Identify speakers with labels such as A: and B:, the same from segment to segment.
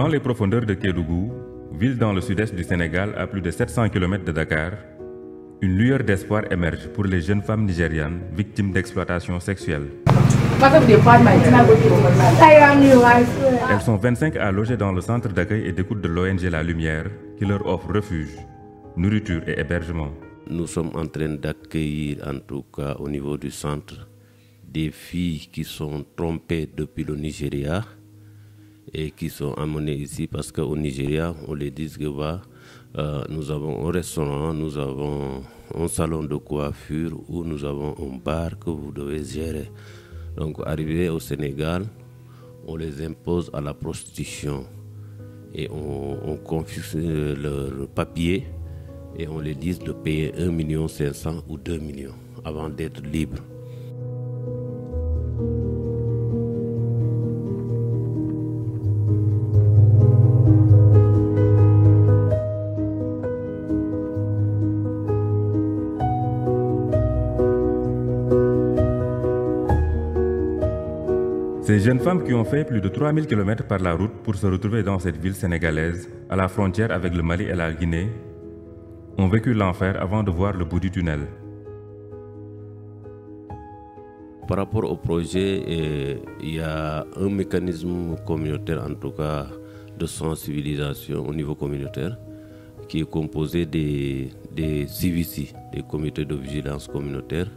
A: Dans les profondeurs de Kédougou, ville dans le sud-est du Sénégal à plus de 700 km de Dakar, une lueur d'espoir émerge pour les jeunes femmes nigérianes victimes d'exploitation sexuelle. Elles sont 25 à loger dans le centre d'accueil et d'écoute de l'ONG La Lumière qui leur offre refuge, nourriture et hébergement.
B: Nous sommes en train d'accueillir, en tout cas au niveau du centre, des filles qui sont trompées depuis le Nigeria et qui sont amenées ici parce qu'au Nigeria, on les dit que nous avons un restaurant, nous avons un salon de coiffure où nous avons un bar que vous devez gérer. Donc, arrivés au Sénégal, on les impose à la prostitution et on confisque leur papier et on les dit de payer 1,5 million ou 2 millions avant d'être libres.
A: Ces jeunes femmes qui ont fait plus de 3000 km par la route pour se retrouver dans cette ville sénégalaise, à la frontière avec le Mali et la Guinée, ont vécu l'enfer avant de voir le bout du tunnel.
B: Par rapport au projet, il y a un mécanisme communautaire, en tout cas de sensibilisation au niveau communautaire, qui est composé des CVC, des comités de vigilance communautaire,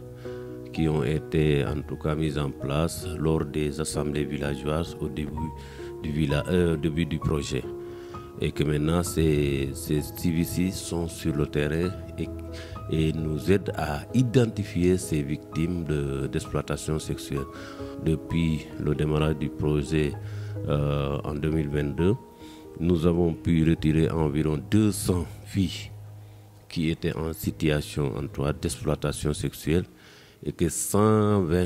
B: qui ont été en tout cas mis en place lors des assemblées villageoises au début du projet. Et que maintenant ces CVC sont sur le terrain et nous aident à identifier ces victimes d'exploitation sexuelle. Depuis le démarrage du projet en 2022, nous avons pu retirer environ 200 filles qui étaient en situation d'exploitation sexuelle et que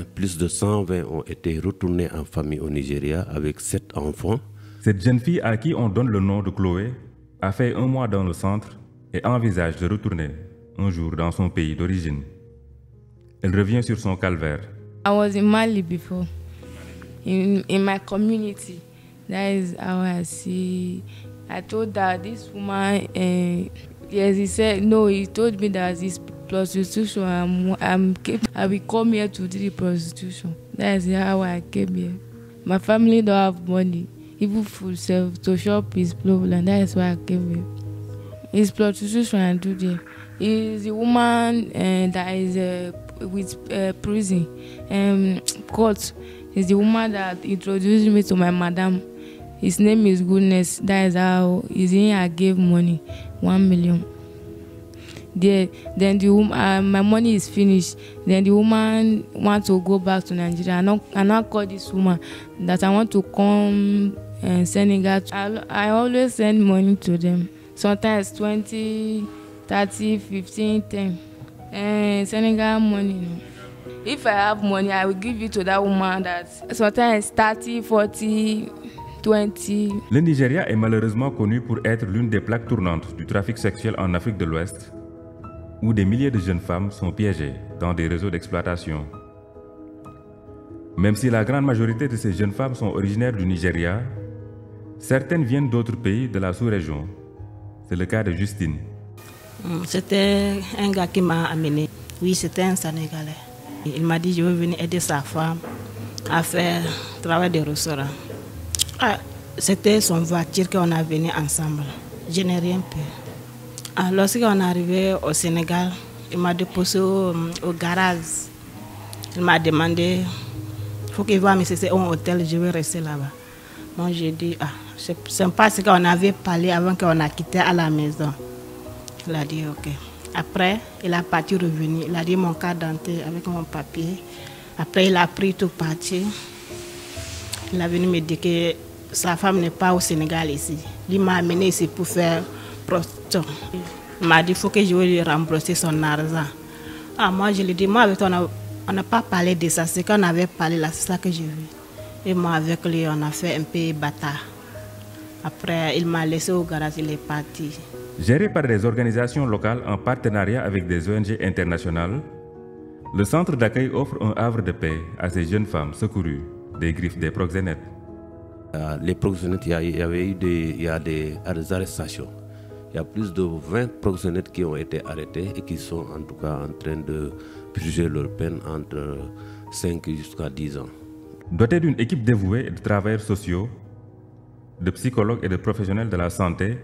B: plus de 120 ont été retournés en famille au Nigeria avec 7 enfants.
A: Cette jeune fille à qui on donne le nom de Chloé a fait 1 mois dans le centre et envisage de retourner un jour dans son pays d'origine. Elle revient sur son calvaire.
C: I was in Mali before, in my community. That is how I see. I told that this woman, yes, he said, no, he told me that this prostitution, I will come here to do the prostitution. That is how I came here. My family don't have money, even food self to shop is problem. That is why I came here. It's prostitution I do there. It's a woman that is with prison court. It's the woman that introduced me to my madam. His name is Goodness. That is how I gave money, 1 million. Then the woman, my money is finished. Then the woman wants to go back to Nigeria. I now call this woman that I want to come Senegal. I always send money to them. Sometimes 20, 30, 15, 10. Senegal money. If I have money, I will give it to that woman that sometimes 30, 40, 20.
A: Le Nigeria est malheureusement connu pour être l'une des plaques tournantes du trafic sexuel en Afrique de l'Ouest, où des milliers de jeunes femmes sont piégées dans des réseaux d'exploitation. Même si la grande majorité de ces jeunes femmes sont originaires du Nigeria, certaines viennent d'autres pays de la sous-région. C'est le cas de Justine.
D: C'était un gars qui m'a amené. Oui, c'était un Sénégalais. Il m'a dit je veux venir aider sa femme à faire le travail de restaurant. C'était son voiture qu'on a venu ensemble. Je n'ai rien payé. Lorsqu'on est arrivé au Sénégal, il m'a déposé au garage. Il m'a demandé, il faut qu'il voie, mais c'est un hôtel, je vais rester là-bas. Moi, j'ai dit, c'est pas ce qu'on avait parlé avant qu'on a quitté à la maison. Il a dit, ok. Après, il a parti revenir. Il a dit mon carte d'identité avec mon papier. Après, il a pris tout parti. Il est venu me dire que sa femme n'est pas au Sénégal ici. Il m'a amené ici pour faire prostitution. Il m'a dit qu'il faut que je lui rembourser son argent. Moi, je lui ai dit, moi, avec toi, on n'a pas parlé de ça. C'est qu'on avait parlé là, c'est ça que j'ai vu. Et moi, avec lui, on a fait un peu bâtard. Après, il m'a laissé au garage, il est parti.
A: Géré par des organisations locales en partenariat avec des ONG internationales, le centre d'accueil offre un havre de paix à ces jeunes femmes secourues des griffes des proxénètes.
B: Les proxénètes, il y a des arrestations. Il y a plus de 20 proxénètes qui ont été arrêtés et qui sont en tout cas en train de purger leur peine entre 5 jusqu'à 10 ans.
A: Doté d'une équipe dévouée de travailleurs sociaux, de psychologues et de professionnels de la santé,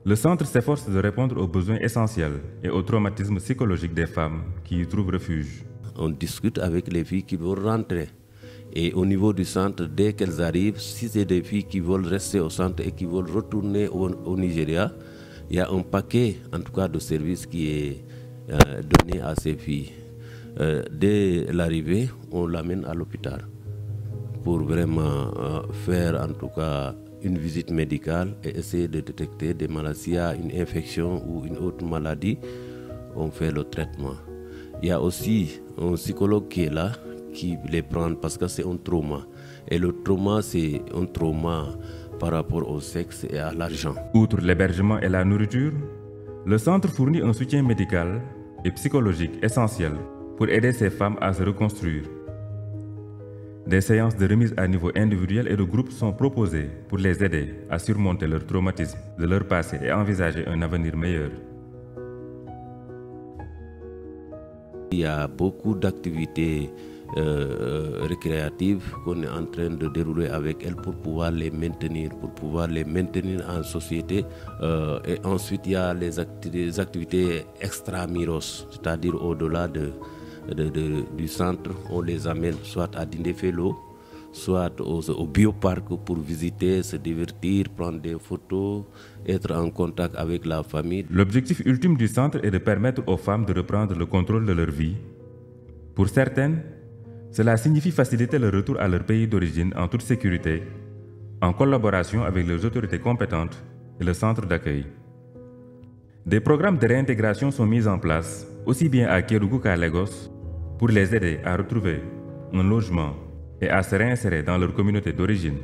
A: le centre s'efforce de répondre aux besoins essentiels et aux traumatismes psychologiques des femmes qui y trouvent refuge.
B: On discute avec les filles qui veulent rentrer. Et au niveau du centre, dès qu'elles arrivent, si c'est des filles qui veulent rester au centre et qui veulent retourner au Nigeria, il y a un paquet, en tout cas, de services qui est donné à ces filles. Dès l'arrivée, on l'amène à l'hôpital pour vraiment faire, en tout cas, une visite médicale et essayer de détecter des maladies. S'il y a une infection ou une autre maladie, on fait le traitement. Il y a aussi un psychologue qui est là, qui les prend parce que c'est un trauma. Et le trauma, c'est un trauma par rapport au sexe et à l'argent.
A: Outre l'hébergement et la nourriture, le centre fournit un soutien médical et psychologique essentiel pour aider ces femmes à se reconstruire. Des séances de remise à niveau individuel et de groupe sont proposées pour les aider à surmonter leur traumatisme de leur passé et envisager un avenir meilleur.
B: Il y a beaucoup d'activités récréatives qu'on est en train de dérouler avec elles pour pouvoir les maintenir, en société. Et ensuite, il y a les activités extramuros, c'est-à-dire au-delà du centre. On les amène soit à Dindéfélo, soit au bioparc pour visiter, se divertir, prendre des photos, être en contact avec la famille.
A: L'objectif ultime du centre est de permettre aux femmes de reprendre le contrôle de leur vie. Pour certaines, cela signifie faciliter le retour à leur pays d'origine en toute sécurité, en collaboration avec les autorités compétentes et le centre d'accueil. Des programmes de réintégration sont mis en place, aussi bien à Kédougou qu'à Lagos, pour les aider à retrouver un logement et à se réinsérer dans leur communauté d'origine.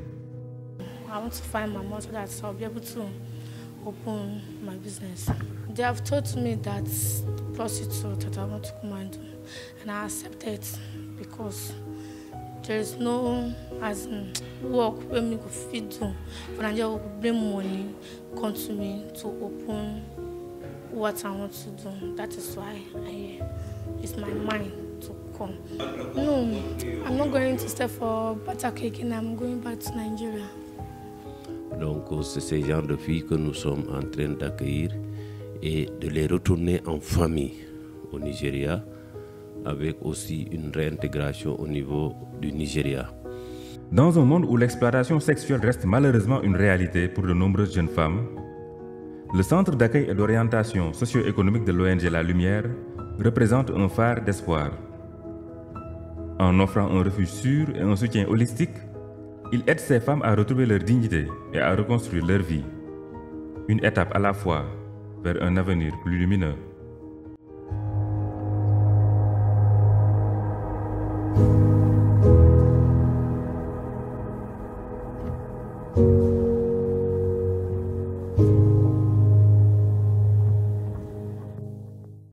E: I want to find my mom so that I'll be able to open my business. They have told me that prostitute that I want to come and do, and I accept it because there is no work where me go fit do. But I just bring money come to me to open what I want to do. That is why it's my mind to come. No, I'm not going to stay for Batake again. I'm going back to Nigeria.
B: Donc c'est ce genre de filles que nous sommes en train d'accueillir et de les retourner en famille au Nigeria, avec aussi une réintégration au niveau du Nigeria.
A: Dans un monde où l'exploitation sexuelle reste malheureusement une réalité pour de nombreuses jeunes femmes, le Centre d'accueil et d'orientation socio-économique de l'ONG La Lumière représente un phare d'espoir. En offrant un refuge sûr et un soutien holistique, il aide ces femmes à retrouver leur dignité et à reconstruire leur vie. Une étape à la fois vers un avenir plus lumineux.